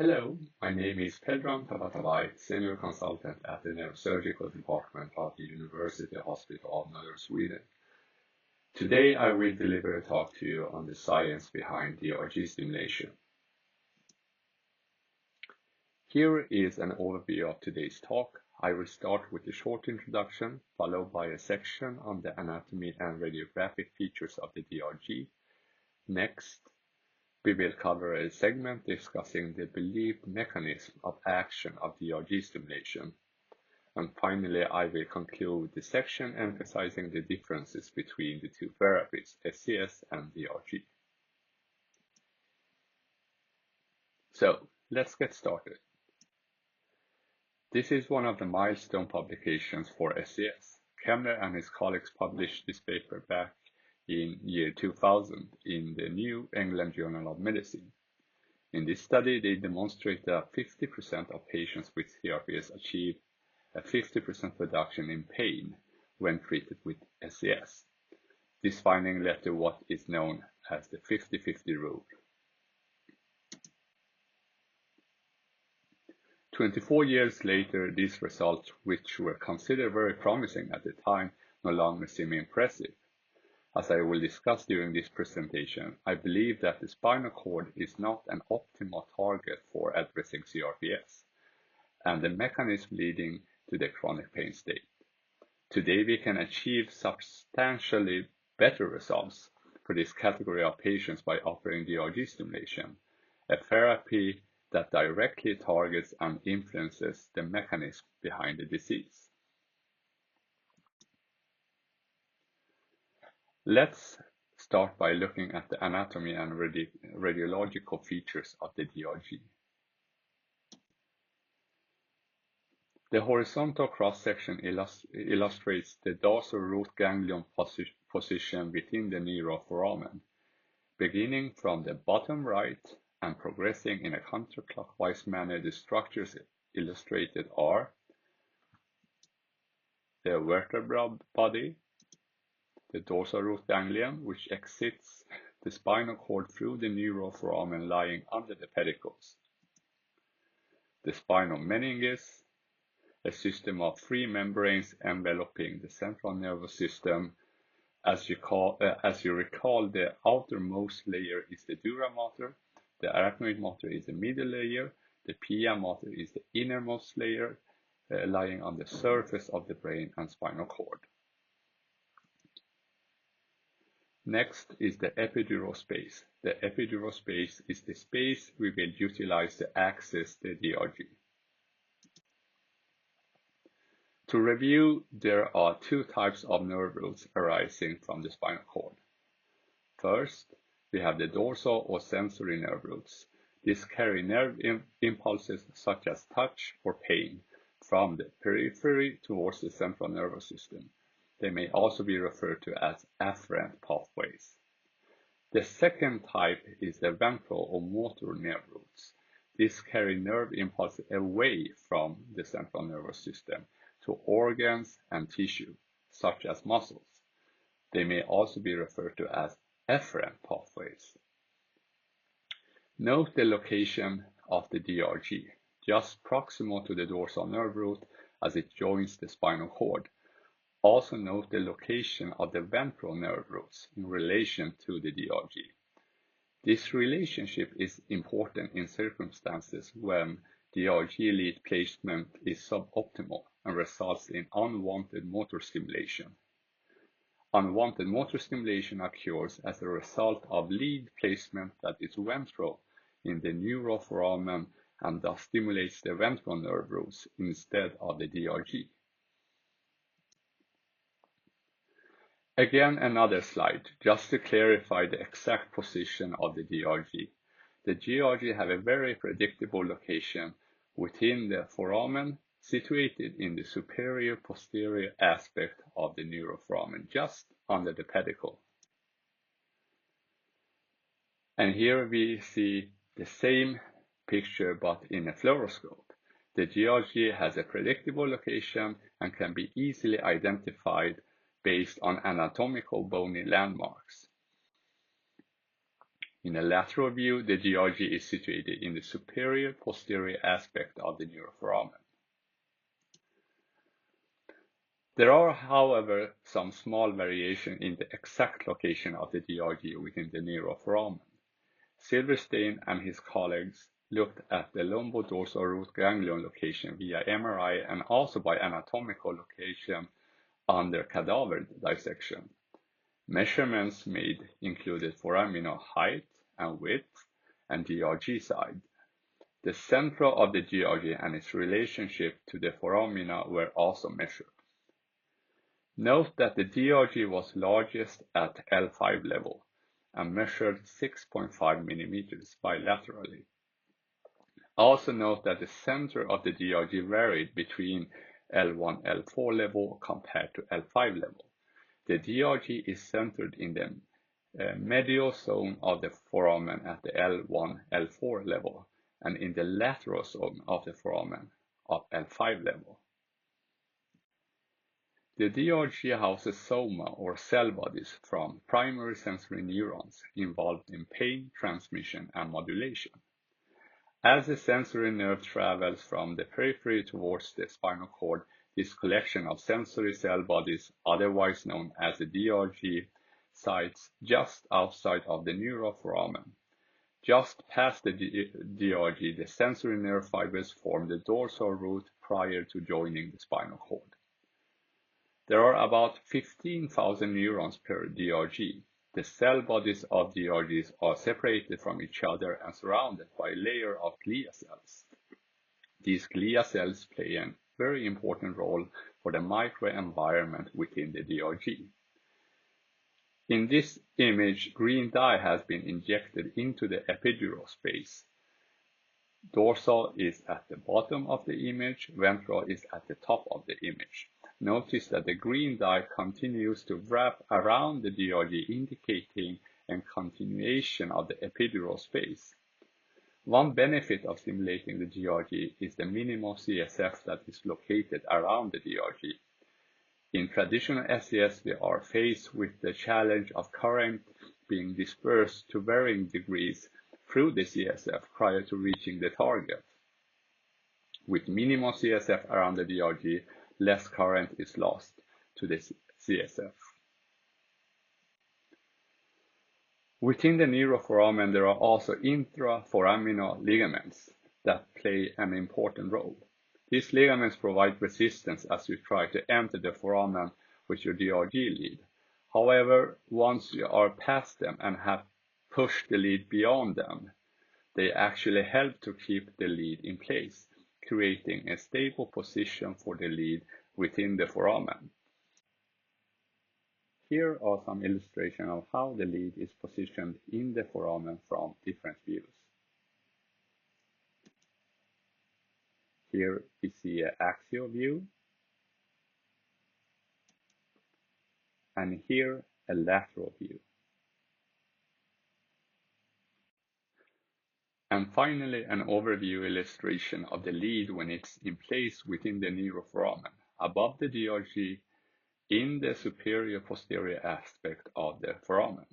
Hello, my name is Pedram Tabatabaie, Senior Consultant at the Neurosurgical Department of the University Hospital of Northern Sweden. Today I will deliver a talk to you on the science behind DRG stimulation. Here is an overview of today's talk. I will start with a short introduction, followed by a section on the anatomy and radiographic features of the DRG. Next, we will cover a segment discussing the believed mechanism of action of DRG stimulation. And finally, I will conclude the section emphasizing the differences between the two therapies, SCS and DRG. So, let's get started. This is one of the milestone publications for SCS. Kemner and his colleagues published this paper back in year 2000 in the New England Journal of Medicine. In this study, they demonstrated that 50% of patients with CRPS achieved a 50% reduction in pain when treated with SCS. This finding led to what is known as the 50-50 rule. 24 years later, these results, which were considered very promising at the time, no longer seem impressive. As I will discuss during this presentation, I believe that the spinal cord is not an optimal target for addressing CRPS, and the mechanism leading to the chronic pain state. Today we can achieve substantially better results for this category of patients by offering DRG stimulation, a therapy that directly targets and influences the mechanism behind the disease. Let's start by looking at the anatomy and radiological features of the DRG. The horizontal cross-section illustrates the dorsal root ganglion position within the neuroforamen, beginning from the bottom right and progressing in a counterclockwise manner. The structures illustrated are the vertebral body, the dorsal root ganglion, which exits the spinal cord through the neuroforamen lying under the pedicles, the spinal meninges, a system of three membranes enveloping the central nervous system. As you recall, the outermost layer is the dura mater, the arachnoid mater is the middle layer, the pia mater is the innermost layer lying on the surface of the brain and spinal cord. Next is the epidural space. The epidural space is the space we will utilize to access the DRG. To review, there are two types of nerve roots arising from the spinal cord. First, we have the dorsal or sensory nerve roots. These carry nerve impulses such as touch or pain from the periphery towards the central nervous system. They may also be referred to as afferent pathways. The second type is the ventral or motor nerve roots. These carry nerve impulses away from the central nervous system to organs and tissue, such as muscles. They may also be referred to as efferent pathways. Note the location of the DRG, just proximal to the dorsal nerve root as it joins the spinal cord. Also note the location of the ventral nerve roots in relation to the DRG. This relationship is important in circumstances when DRG lead placement is suboptimal and results in unwanted motor stimulation. Unwanted motor stimulation occurs as a result of lead placement that is ventral in the neuroforamen and thus stimulates the ventral nerve roots instead of the DRG. Again, another slide, just to clarify the exact position of the DRG. The DRG have a very predictable location within the foramen, situated in the superior posterior aspect of the neuroforamen, just under the pedicle. And here we see the same picture but in a fluoroscope. The DRG has a predictable location and can be easily identified based on anatomical bony landmarks. In a lateral view, the DRG is situated in the superior posterior aspect of the neuroforamen. There are, however, some small variation in the exact location of the DRG within the neuroforamen. Silverstein and his colleagues looked at the lumbodorsal root ganglion location via MRI and also by anatomical location under cadaver dissection. Measurements made included foramina height and width and DRG side. The central of the DRG and its relationship to the foramina were also measured. Note that the DRG was largest at L5 level and measured 6.5 mm bilaterally. Also note that the center of the DRG varied between L1, L4 level compared to L5 level. The DRG is centered in the medial zone of the foramen at the L1, L4 level and in the lateral zone of the foramen of L5 level. The DRG houses soma or cell bodies from primary sensory neurons involved in pain transmission and modulation. As the sensory nerve travels from the periphery towards the spinal cord, this collection of sensory cell bodies, otherwise known as the DRG, sites just outside of the neuroforamen. Just past the DRG, the sensory nerve fibers form the dorsal root prior to joining the spinal cord. There are about 15,000 neurons per DRG. The cell bodies of DRGs are separated from each other and surrounded by a layer of glia cells. These glia cells play a very important role for the microenvironment within the DRG. In this image, green dye has been injected into the epidural space. Dorsal is at the bottom of the image, ventral is at the top of the image. Notice that the green dye continues to wrap around the DRG, indicating a continuation of the epidural space. One benefit of stimulating the DRG is the minimal CSF that is located around the DRG. In traditional SCS, we are faced with the challenge of current being dispersed to varying degrees through the CSF prior to reaching the target. With minimal CSF around the DRG, less current is lost to the CSF. Within the neuroforamen, there are also intraforaminal ligaments that play an important role. These ligaments provide resistance as you try to enter the foramen with your DRG lead. However, once you are past them and have pushed the lead beyond them, they actually help to keep the lead in place, creating a stable position for the lead within the foramen. Here are some illustrations of how the lead is positioned in the foramen from different views. Here we see an axial view, and here a lateral view. And finally, an overview illustration of the lead when it's in place within the neuroforamen, above the DRG, in the superior posterior aspect of the foramen.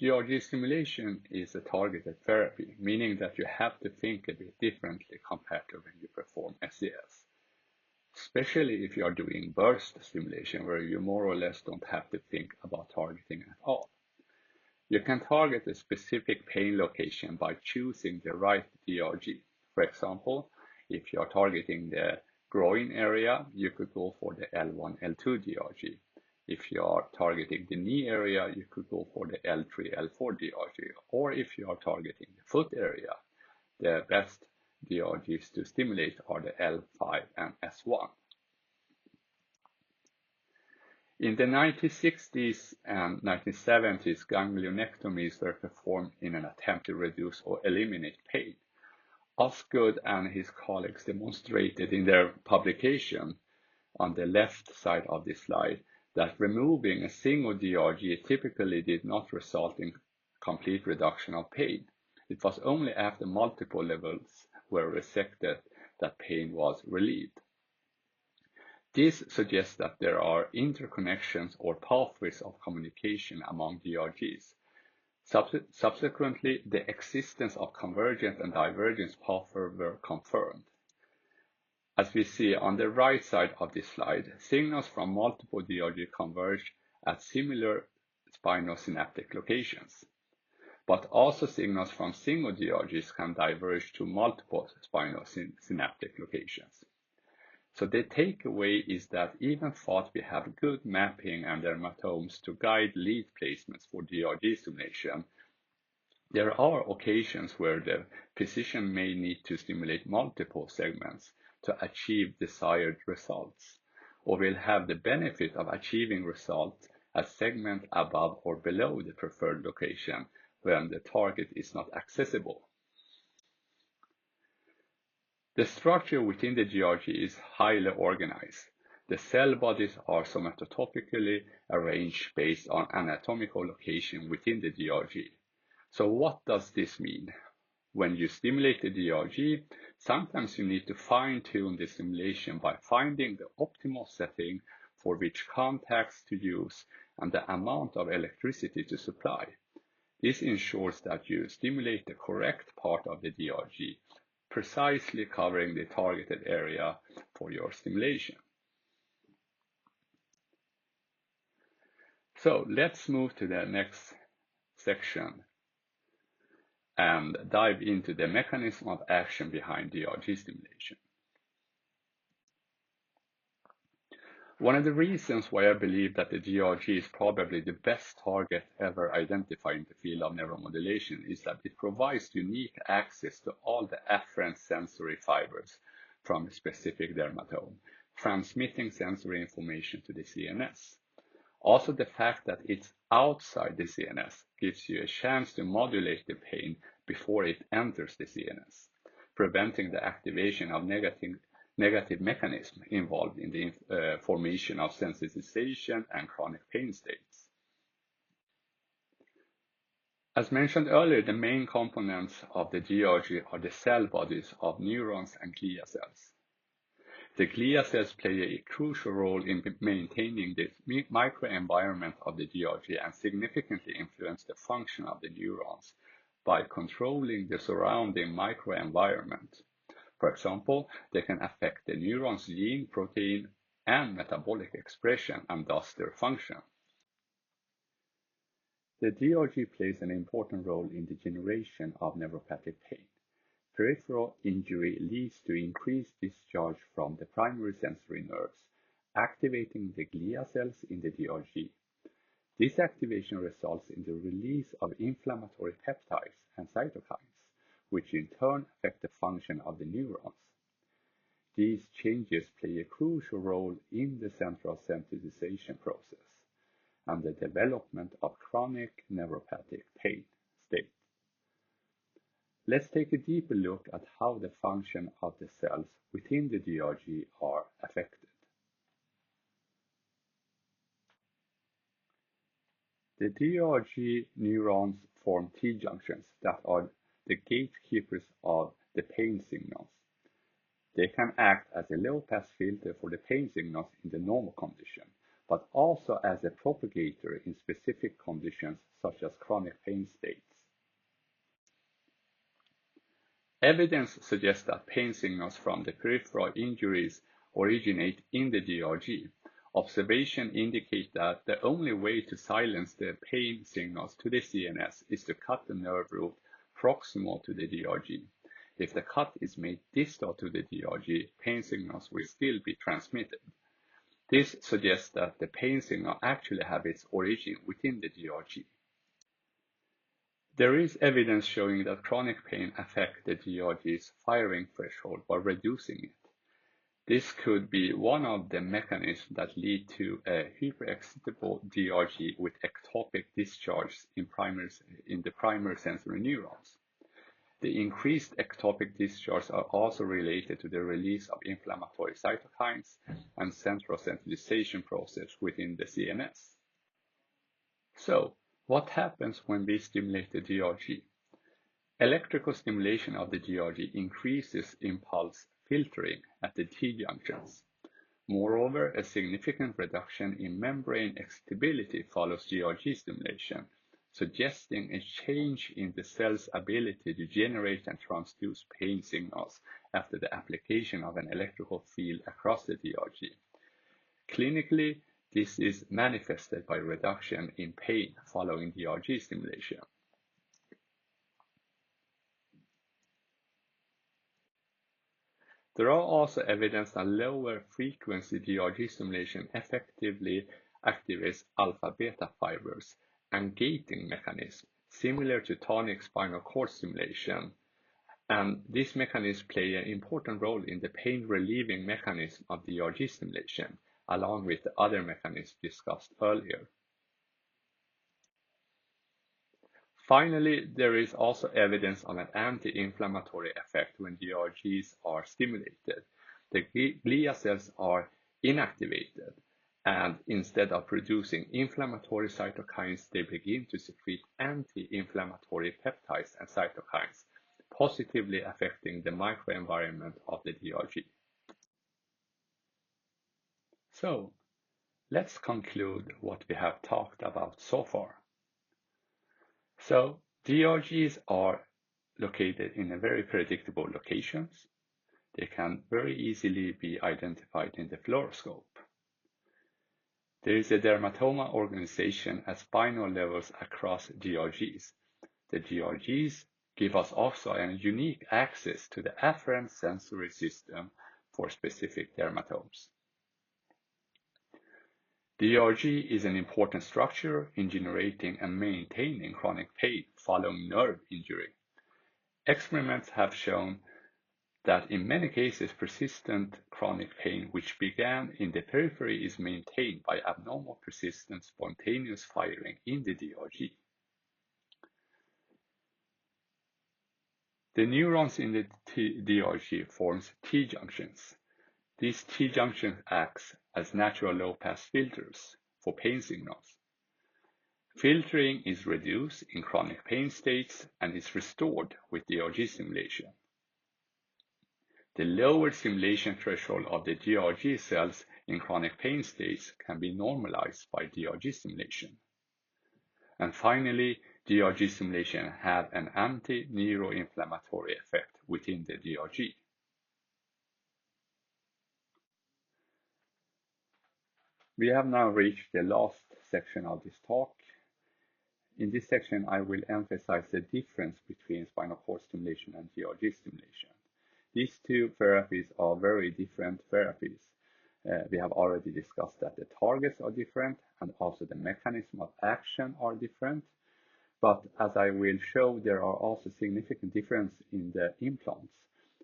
DRG stimulation is a targeted therapy, meaning that you have to think a bit differently compared to when you perform SCS. Especially if you are doing burst stimulation, where you more or less don't have to think about targeting at all. You can target a specific pain location by choosing the right DRG. For example, if you are targeting the groin area, you could go for the L1, L2 DRG. If you are targeting the knee area, you could go for the L3, L4 DRG. Or if you are targeting the foot area, the best DRGs to stimulate are the L5 and S1. In the 1960s and 1970s, ganglionectomies were performed in an attempt to reduce or eliminate pain. Osgood and his colleagues demonstrated in their publication on the left side of this slide that removing a single DRG typically did not result in complete reduction of pain. It was only after multiple levels were resected that pain was relieved. This suggests that there are interconnections or pathways of communication among DRGs. Subsequently, the existence of convergent and divergence pathways were confirmed. As we see on the right side of this slide, signals from multiple DRG converge at similar spinosynaptic locations. But also signals from single DRGs can diverge to multiple spinosynaptic locations. So the takeaway is that even though we have good mapping and dermatomes to guide lead placements for DRG stimulation, there are occasions where the physician may need to stimulate multiple segments to achieve desired results, or will have the benefit of achieving results at segment above or below the preferred location when the target is not accessible. The structure within the DRG is highly organized. The cell bodies are somatotopically arranged based on anatomical location within the DRG. So what does this mean? When you stimulate the DRG, sometimes you need to fine-tune the stimulation by finding the optimal setting for which contacts to use and the amount of electricity to supply. This ensures that you stimulate the correct part of the DRG, precisely covering the targeted area for your stimulation. So let's move to the next section and dive into the mechanism of action behind DRG stimulation. One of the reasons why I believe that the DRG is probably the best target ever identified in the field of neuromodulation is that it provides unique access to all the afferent sensory fibers from a specific dermatome, transmitting sensory information to the CNS. Also, the fact that it's outside the CNS gives you a chance to modulate the pain before it enters the CNS, preventing the activation of negative mechanism involved in the formation of sensitization and chronic pain states. As mentioned earlier, the main components of the DRG are the cell bodies of neurons and glia cells. The glia cells play a crucial role in maintaining the microenvironment of the DRG and significantly influence the function of the neurons by controlling the surrounding microenvironment. For example, they can affect the neuron's gene, protein, and metabolic expression and thus their function. The DRG plays an important role in the generation of neuropathic pain. Peripheral injury leads to increased discharge from the primary sensory nerves, activating the glia cells in the DRG. This activation results in the release of inflammatory peptides and cytokines, which in turn affect the function of the neurons. These changes play a crucial role in the central sensitization process and the development of chronic neuropathic pain state. Let's take a deeper look at how the function of the cells within the DRG are affected. The DRG neurons form T-junctions that are the gatekeepers of the pain signals. They can act as a low-pass filter for the pain signals in the normal condition, but also as a propagator in specific conditions such as chronic pain states. Evidence suggests that pain signals from the peripheral injuries originate in the DRG. Observation indicate that the only way to silence the pain signals to the CNS is to cut the nerve root proximal to the DRG. If the cut is made distal to the DRG, pain signals will still be transmitted. This suggests that the pain signal actually have its origin within the DRG. There is evidence showing that chronic pain affects the DRG's firing threshold by reducing it. This could be one of the mechanisms that lead to a hyperexcitable DRG with ectopic discharge in the primary sensory neurons. The increased ectopic discharge are also related to the release of inflammatory cytokines and central sensitization process within the CNS. So, what happens when we stimulate the DRG? Electrical stimulation of the DRG increases impulse filtering at the T-junctions. Moreover, a significant reduction in membrane excitability follows DRG stimulation, suggesting a change in the cell's ability to generate and transduce pain signals after the application of an electrical field across the DRG. Clinically, this is manifested by reduction in pain following DRG stimulation. There are also evidence that lower frequency DRG stimulation effectively activates alpha-beta fibers and gating mechanism, similar to tonic spinal cord stimulation. And these mechanisms play an important role in the pain-relieving mechanism of DRG stimulation, along with the other mechanisms discussed earlier. Finally, there is also evidence of an anti-inflammatory effect when DRGs are stimulated. The glia cells are inactivated, and instead of producing inflammatory cytokines, they begin to secrete anti-inflammatory peptides and cytokines, positively affecting the microenvironment of the DRG. So, let's conclude what we have talked about so far. So, DRGs are located in a very predictable locations. They can very easily be identified in the fluoroscope. There is a dermatoma organization at spinal levels across DRGs. The DRGs give us also a unique access to the afferent sensory system for specific dermatomes. DRG is an important structure in generating and maintaining chronic pain following nerve injury. Experiments have shown that in many cases persistent chronic pain which began in the periphery is maintained by abnormal persistent spontaneous firing in the DRG. The neurons in the DRG forms T-junctions. These T-junctions act as natural low-pass filters for pain signals. Filtering is reduced in chronic pain states and is restored with DRG stimulation. The lower stimulation threshold of the DRG cells in chronic pain states can be normalized by DRG stimulation. And finally, DRG stimulation have an anti-neuroinflammatory effect within the DRG. We have now reached the last section of this talk. In this section, I will emphasize the difference between spinal cord stimulation and DRG stimulation. These two therapies are very different therapies. We have already discussed that the targets are different and also the mechanism of action are different. But as I will show, there are also significant differences in the implants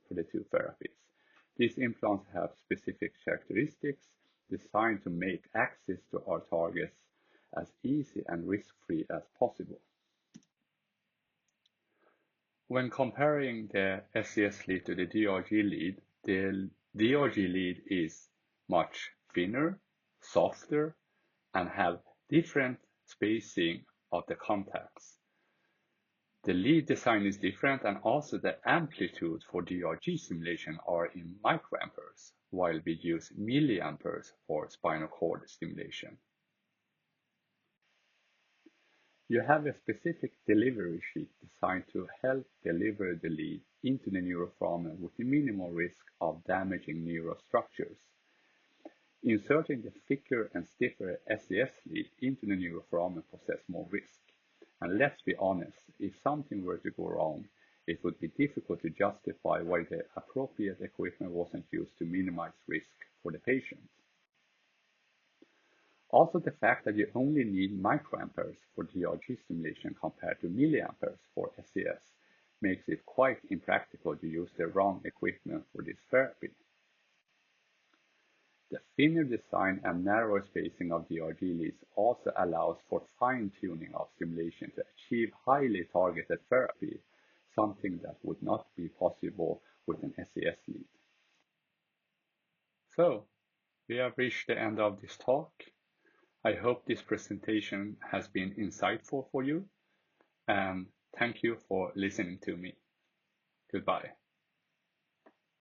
for the two therapies. These implants have specific characteristics designed to make access to our targets as easy and risk-free as possible. When comparing the SCS lead to the DRG lead, the DRG lead is much thinner, softer, and have different spacing of the contacts. The lead design is different, and also the amplitude for DRG stimulation are in microamperes, while we use milliamperes for spinal cord stimulation. You have a specific delivery sheet designed to help deliver the lead into the neuroforamen with the minimal risk of damaging neurostructures. Inserting the thicker and stiffer SCS lead into the neuroforamen possesses more risk. And let's be honest, if something were to go wrong, it would be difficult to justify why the appropriate equipment wasn't used to minimize risk for the patient. Also, the fact that you only need microamperes for DRG stimulation compared to milliamperes for SCS makes it quite impractical to use the wrong equipment for this therapy. The thinner design and narrower spacing of DRG leads also allows for fine-tuning of stimulation to achieve highly targeted therapy, something that would not be possible with an SCS lead. So, we have reached the end of this talk. I hope this presentation has been insightful for you, and thank you for listening to me. Goodbye.